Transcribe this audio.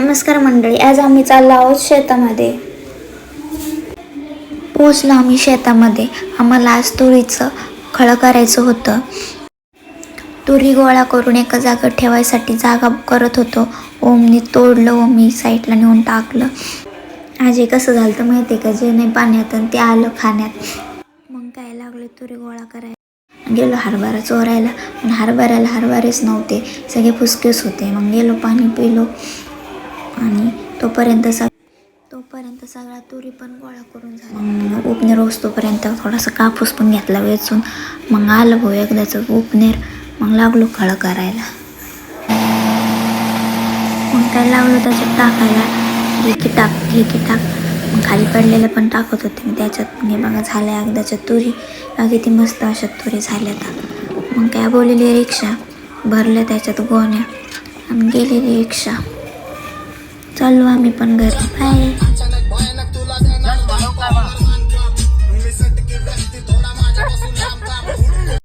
नमस्कार मंडळी, आज आम्ही चाललो आहोत शेतामध्ये. पोचलो आम्ही शेतामध्ये. आम्हाला आज तुरीचं खळं करायचं होतं. तुरी गोळा करून एका जागा ठेवायसाठी जागा करत होतो. ओमनी तोडलं व मी साईडला नेऊन टाकलं. आज हे कसं झालं तर माहिती आहे का, जे नाही पाण्यात आणि ते आलं खाण्यात. मग काय लागले तुरी गोळा करायला. गेलो हरभरा चोरायला, पण हरभऱ्याला हरभरेच नव्हते, सगळे फुसकेच होते. मग गेलो पाणी पिलो आणि तोपर्यंत सगळा तुरी पण गोळा करून झाला. मग उपनेर तोपर्यंत थोडासा कापूस पण घेतला वेचून. मग आलं भाऊ एकदाचं उपनेर. मग लागलो खळं करायला. मग काय लागलो त्याच्यात टाकायला, हे की टाक. मग खाली पडलेलं पण टाकत होते मी त्याच्यात. हे बघा झाल्या एकदाच्या तुरी. किती मस्त अशा तुरी झाल्या. मग काय बोललेली रिक्षा भरल्या त्याच्यात गोण्या आणि गेलेली रिक्षा. चाललो आम्ही पण घरी. बाय.